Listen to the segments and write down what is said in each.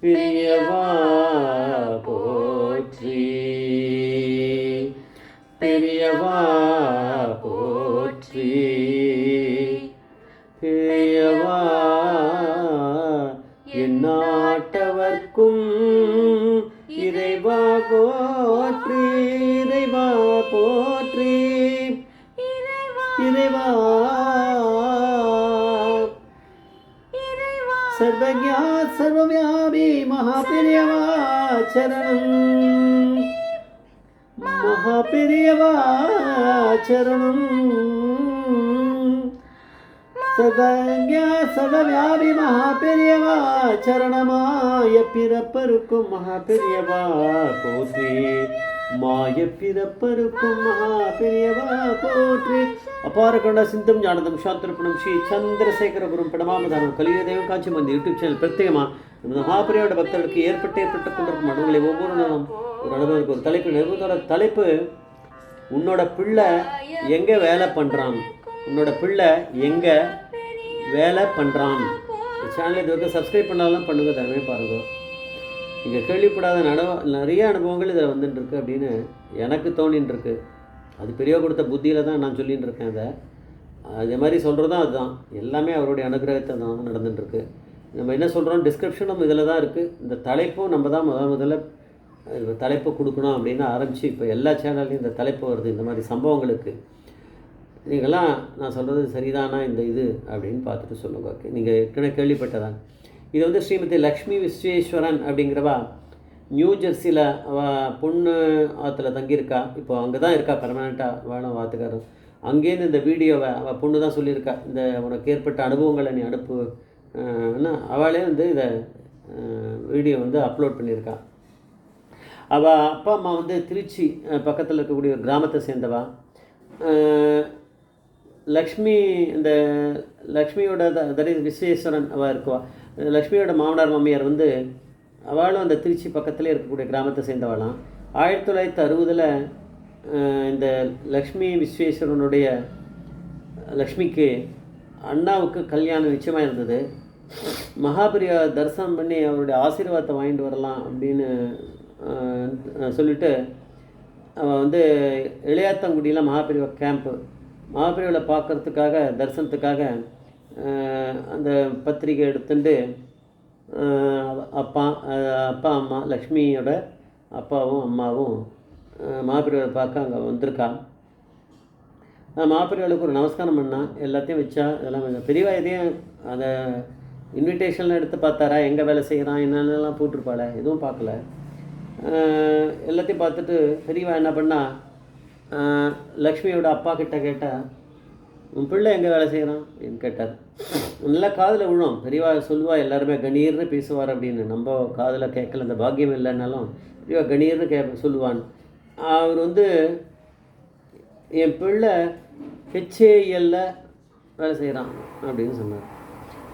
பெரியவா போற்றி, பெரியவா போற்றி, பெரியவா எந்நாட்டவர்க்கும் இறைவா போற்றி, இறைவா போற்றி, இறைவா सर्वज्ञा सर्वव्यापी महापेरियवा चरणं, महापेरियवा चरणं, सर्वज्ञा सर्वव्यापी महापेरियवा चरणमाय पिरपरुक्कुम महापेरियवा पोற்றி, மாய பிறப்பருக்கும் மகா பெரியவா போற்றி. அபார கருணா சிந்தும் ஞானதம் சாந்திரப்பணம் ஸ்ரீ சந்திரசேகரபுரம் பிரணமாமதானம் கலியுதேவம் காட்சி மந்தி யூடியூப் சேனல் பிரத்யேகமாக நமது மகாபெரியோட பக்தர்களுக்கு ஏற்பட்டு கொண்டிருக்கும் அனுபவங்களை ஒவ்வொரு நாளும் ஒரு அனுபவத்துக்கு ஒரு தலைப்பு நிறுவனத்தோட தலைப்பு உன்னோட பிள்ளை எங்கே வேலை பண்ணுறான், உன்னோட பிள்ளை எங்கே வேலை பண்ணுறான். சேனலை இது வரைக்கும் சப்ஸ்கிரைப் பண்ணாலும் பண்ணுங்க, தரவே பாருங்க. இங்கே கேள்விப்படாத நிறைய அனுபவங்கள் இதில் வந்துட்டுருக்கு அப்படின்னு எனக்கு தோணின்ட்டுருக்கு. அது பெரியவா கொடுத்த புத்தியில் தான் நான் சொல்லிகிட்டு இருக்கேன். அதை அதே மாதிரி சொல்கிறதும் அதுதான், எல்லாமே அவருடைய அனுகிரகத்தை தான் நடந்துட்டுருக்கு. நம்ம என்ன சொல்கிறோம், டிஸ்கிரிப்ஷனும் இதில் தான் இருக்குது. இந்த தலைப்பும் நம்ம தான் முதல்ல தலைப்பு கொடுக்கணும் அப்படின்னு ஆரம்பித்து இப்போ எல்லா சேனல்லையும் இந்த தலைப்பு வருது. இந்த மாதிரி சம்பவங்களுக்கு நீங்கள்லாம் நான் சொல்கிறது சரிதானா இந்த இது அப்படின்னு பார்த்துட்டு சொல்லுங்க. ஓகே, நீங்கள் ஏற்கனவே கேள்விப்பட்டதான். இது வந்து ஸ்ரீமதி லக்ஷ்மி விஸ்வேஸ்வரன் அப்படிங்கிறவா நியூ ஜெர்சியில் அவள் பொண்ணு ஆற்றுல தங்கியிருக்கா. இப்போ அங்கே தான் இருக்கா பர்மனெண்ட்டாக வேணும் வாத்துக்காரன். அங்கேருந்து இந்த வீடியோவை அவள் பொண்ணு தான் சொல்லியிருக்கா, இந்த உனக்கு ஏற்பட்ட அனுபவங்களை நீ அனுப்பு. அவளே வந்து இதை வீடியோ வந்து அப்லோட் பண்ணியிருக்கா. அவள் அப்பா அம்மா வந்து திருச்சி பக்கத்தில் இருக்கக்கூடிய ஒரு கிராமத்தை சேர்ந்தவா. லக்ஷ்மி, இந்த லக்ஷ்மியோட விஸ்வேஸ்வரன் அவள் இருக்குவா. லக்ஷ்மியோட மாமனார் மாமியார் வந்து அவளும் அந்த திருச்சி பக்கத்துலேயே இருக்கக்கூடிய கிராமத்தை சேர்ந்தவளாம். 1960 இந்த லக்ஷ்மி விஸ்வேஸ்வரனுடைய லக்ஷ்மிக்கு அண்ணாவுக்கு கல்யாணம் நிச்சயமாக இருந்தது. மகாபெரியா தரிசனம் பண்ணி அவருடைய ஆசீர்வாதத்தை வாங்கிட்டு வரலாம் அப்படின்னு சொல்லிவிட்டு அவள் வந்து இளையாத்தங்குடியில் மகாபெரிவா கேம்ப்பு மகாபெரியாவில் பார்க்குறதுக்காக தரிசனத்துக்காக அந்த பத்திரிக்கை எடுத்துட்டு அப்பா அம்மா லக்ஷ்மியோட அப்பாவும் அம்மாவும் மகாபெரியாவை பார்க்க அங்கே வந்திருக்கா. மகாபெரியாளுக்கு ஒரு நமஸ்காரம் பண்ணால் எல்லாத்தையும் வச்சா. இதெல்லாம் பெரியவா எதையும் அந்த இன்விடேஷன்லாம் எடுத்து பார்த்தாரா, எங்கே வேலை செய்கிறான் என்னென்னலாம் போட்டிருப்பாள, எதுவும் பார்க்கல. எல்லாத்தையும் பார்த்துட்டு பெரியவா என்ன பண்ணால் லக்ஷ்மியோட அப்பா கிட்ட கேட்டால், உன் பிள்ளை எங்கே வேலை செய்கிறான் அப்படின்னு கேட்டார். நல்லா காதில் விழும். பெரியவா சொல்லுவா எல்லாருமே கணீர்னு பேசுவார் அப்படின்னு. நம்ம காதில் கேட்கல, அந்த பாக்கியம் இல்லைன்னாலும் பெரியவா கணீர்னு சொல்லுவான். அவர் வந்து என் பிள்ளை ஹெச்ஏஎல்ல வேலை செய்கிறான் அப்படின்னு சொன்னார்.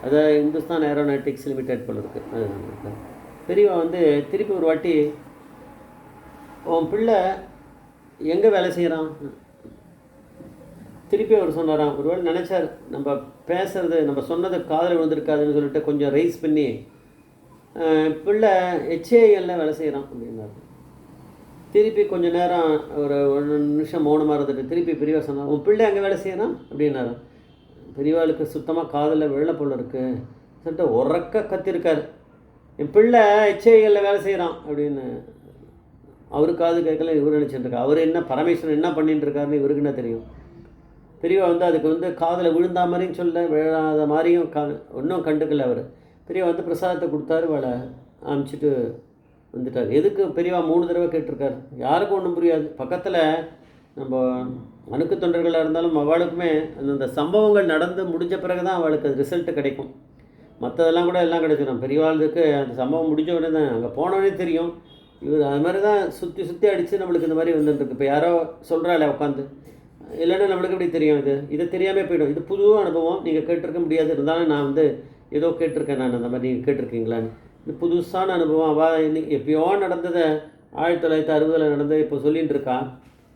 அது இந்துஸ்தான் ஏரோநாட்டிக்ஸ் லிமிடெட் போல இருக்குது. அதுதான் பெரியவா வந்து திருப்பி ஒரு வாட்டி, உன் பிள்ளை எங்கே வேலை செய்கிறான் திருப்பி அவர் சொன்னாராம். ஒருவேளை நினச்சார் நம்ம பேசுகிறது நம்ம சொன்னது காதில் விழுந்திருக்காதுன்னு சொல்லிட்டு கொஞ்சம் ரைஸ் பண்ணி, பிள்ளை ஹெச்ஏஎல்ல வேலை செய்கிறான் அப்படின்னாரு. திருப்பி கொஞ்சம் நேரம் ஒரு 1 நிமிஷம் மௌனமாக இருந்துட்டு திருப்பி பெரியவா சொன்னார், உன் பிள்ளை அங்கே வேலை செய்கிறான் அப்படின்னாரு. பெரியவாளுக்கு சுத்தமாக காதில் வெள்ளை போல இருக்குது சொல்லிட்டு உறக்க கத்திருக்கார், என் பிள்ளை ஹெச்ஏஎல்ல வேலை செய்கிறான் அப்படின்னு. அவருக்கு காது கேட்கல, இவர் நினச்சிட்டு அவர் என்ன பரமேஸ்வரன் என்ன பண்ணிட்டு இருக்காருன்னு இவருக்கு என்ன தெரியும். பெரியவா வந்து அதுக்கு வந்து காதில் விழுந்தா மாதிரியும் சொல்ல, விழாத மாதிரியும் ஒன்றும் கண்டுக்கல. அவர் பெரியவா வந்து பிரசாதத்தை கொடுத்தாரு, அவளை அனுப்பிச்சிட்டு வந்துட்டார். எதுக்கு பெரியவா 3 தடவை கேட்டிருக்காரு, யாருக்கும் ஒன்றும் புரியாது. பக்கத்தில் நம்ம அணுக்கு தொண்டர்களாக இருந்தாலும் அவளுக்குமே அந்த சம்பவங்கள் நடந்து முடிஞ்ச பிறகு தான் அவளுக்கு அது ரிசல்ட்டு கிடைக்கும். மற்றதெல்லாம் கூட எல்லாம் கிடைச்சிடும். பெரியவாளுக்கு அந்த சம்பவம் முடிஞ்ச உடனே தான், அங்கே போனோடனே தெரியும். இவர் அது மாதிரி தான் சுற்றி அடித்து நம்மளுக்கு இந்த மாதிரி வந்துட்டுருக்கு. இப்போ யாரோ சொல்கிறாளே உட்காந்து, இல்லைன்னா நம்மளுக்கு எப்படி தெரியும், இதை தெரியாமல் போய்டும். இது புது அனுபவம், நீங்கள் கேட்டிருக்க முடியாது. இருந்தாலும் நான் வந்து ஏதோ கேட்டிருக்கேன், நான் அந்த மாதிரி நீங்கள் கேட்டிருக்கீங்களான்னு. இது புதுசான அனுபவம். அவள் இன்னைக்கு எப்பயோ நடந்ததை 1960 நடந்ததை இப்போ சொல்லிகிட்டு இருக்கா.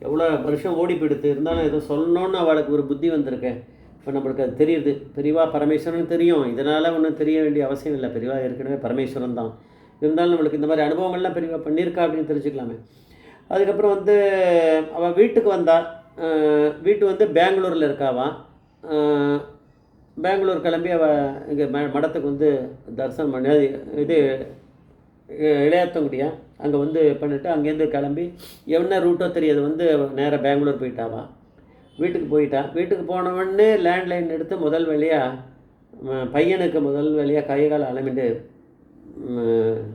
எவ்வளோ வருஷம் ஓடி போயிடுது. இருந்தாலும் ஏதோ சொல்லணுன்னு அவளுக்கு ஒரு புத்தி வந்திருக்கேன். இப்போ நம்மளுக்கு அது தெரியுது. பெரியவா பரமேஸ்வரன் தெரியும், இதனால் ஒன்றும் தெரிய வேண்டிய அவசியம் இல்லை. பெரியவா ஏற்கனவே பரமேஸ்வரன் தான். இருந்தாலும் நம்மளுக்கு இந்த மாதிரி அனுபவங்கள்லாம் பெரியவா பண்ணியிருக்கா அப்படின்னு தெரிஞ்சுக்கலாமே. அதுக்கப்புறம் வந்து அவள் வீட்டுக்கு வந்தாள். வீட்டு வந்து பெங்களூரில் இருக்காவான். பெங்களூர் கிளம்பி அவள் இங்கே மடத்துக்கு வந்து தரிசனம் பண்ணி இது இளையாத்தங்குடியா அங்கே வந்து பண்ணிவிட்டு அங்கேருந்து கிளம்பி என்ன ரூட்டோ தெரியாது வந்து நேராக பெங்களூர் போயிட்டாவா. வீட்டுக்கு போயிட்டா. வீட்டுக்கு போனவொடனே லேண்ட்லைன் எடுத்து முதல் வேலையாக பையனுக்கு முதல் வேலையாக கை கால் அலமிட்டு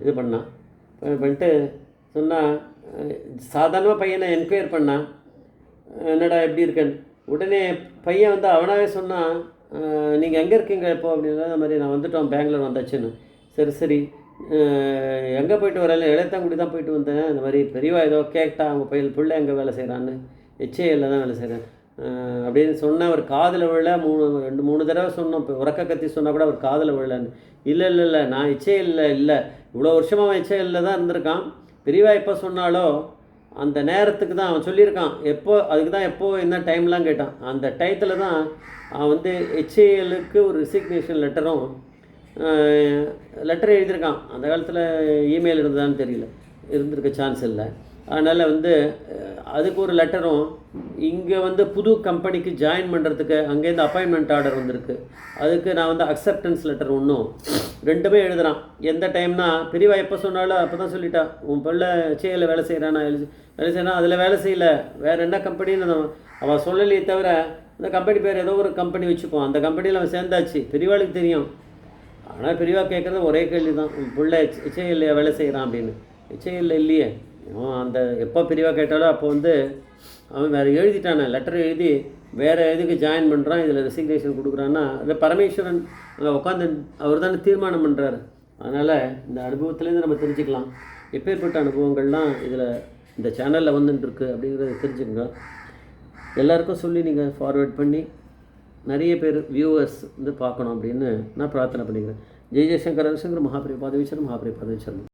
இது பண்ணான். பண்ணிட்டு சொன்னால் சாதாரணமாக பையனை என்கொயர் பண்ணான், என்னடா எப்படி இருக்கேன்னு. உடனே பையன் வந்து அவனாவே சொன்னான், நீங்கள் எங்கே இருக்கீங்க இப்போ அப்படின்னா, அந்த மாதிரி நான் வந்துட்டோம் பெங்களூர் வந்தாச்சுன்னு. சரி சரி எங்கே போயிட்டு வரல, இளையத்தாங்குடி தான் போயிட்டு வந்தேன். இந்த மாதிரி பெரியவா ஏதோ கேட்டா அவங்க பிள்ளை எங்கே வேலை செய்கிறான்னு. HAL தான் வேலை செய்கிறேன் அப்படின்னு சொன்னேன். அவர் காதில் விழ 2-3 தடவை சொன்னோம். இப்போ உறக்க கத்தி சொன்னால் கூட அவர் காதில் விழலன்னு. இல்லை நான் HAL இல்லை, இவ்வளோ வருஷமாக அவன் HAL தான் இருந்திருக்கான். பெரியவா எப்போ சொன்னாலோ அந்த நேரத்துக்கு தான் அவன் சொல்லியிருக்கான். எப்போ அதுக்கு தான் எப்போ என்ன டைம்லாம் கேட்டான். அந்த டயத்தில் தான் அவன் வந்து HALக்கு ஒரு ரிசிக்னேஷன் லெட்டர் எழுதியிருக்கான். அந்த காலத்தில் இமெயில் இருந்ததான்னு தெரியல, இருந்திருக்க சான்ஸ் இல்லை. அதனால் வந்து அதுக்கு ஒரு லெட்டரும், இங்கே வந்து புது கம்பெனிக்கு ஜாயின் பண்ணுறதுக்கு அங்கேருந்து அப்பாயின்மெண்ட் ஆர்டர் வந்திருக்கு, அதுக்கு நான் வந்து அக்செப்டன்ஸ் லெட்டர் ஒன்றும் 2மே எழுதுகிறான். எந்த டைம்னா பெரியவா எப்போ சொன்னாலும் அப்போ தான் சொல்லிட்டா, உன் பிள்ளை HAL வேலை செய்கிறான், நான் வேலை செய்யறான், அதில் வேலை செய்யலை, வேறு என்ன கம்பெனின்னு அவள் சொல்லலையே தவிர அந்த கம்பெனி பேர் ஏதோ ஒரு கம்பெனி வச்சுப்போம், அந்த கம்பெனியில் அவன் சேர்ந்தாச்சு. பெரியவாளுக்கு தெரியும். ஆனால் பெரியவா கேட்குறது ஒரே கேள்வி தான், உன் பிள்ளை HAL வேலை செய்கிறான் அப்படின்னு. HAL இல்லையே. அவன் அந்த எப்போ பெரியவா கேட்டாலும் அப்போ வந்து அவன் வேறு எழுதிட்டானே, லெட்டர் எழுதி வேறு எதுக்கு ஜாயின் பண்ணுறான், இதில் ரெசிக்னேஷன் கொடுக்குறான்னா அதை பரமேஸ்வரன் அங்கே உட்காந்து அவர் தானே தீர்மானம் பண்ணுறாரு. அதனால் இந்த அனுபவத்துலேருந்து நம்ம தெரிஞ்சுக்கலாம் எப்பேற்பட்ட அனுபவங்கள்லாம் இதில் இந்த சேனலில் வந்துட்டுருக்கு அப்படிங்கிறத தெரிஞ்சுக்கங்க. எல்லாருக்கும் சொல்லி நீங்கள் ஃபார்வேர்ட் பண்ணி நிறைய பேர் வியூவர்ஸ் வந்து பார்க்கணும் அப்படின்னு நான் பிரார்த்தனை பண்ணிக்கிறேன். ஜெய் ஜெய்சங்கர் ரவிசங்கர் மகாபிரிபாதவீச்சர் மகாபிரிபாதவீச்சர்.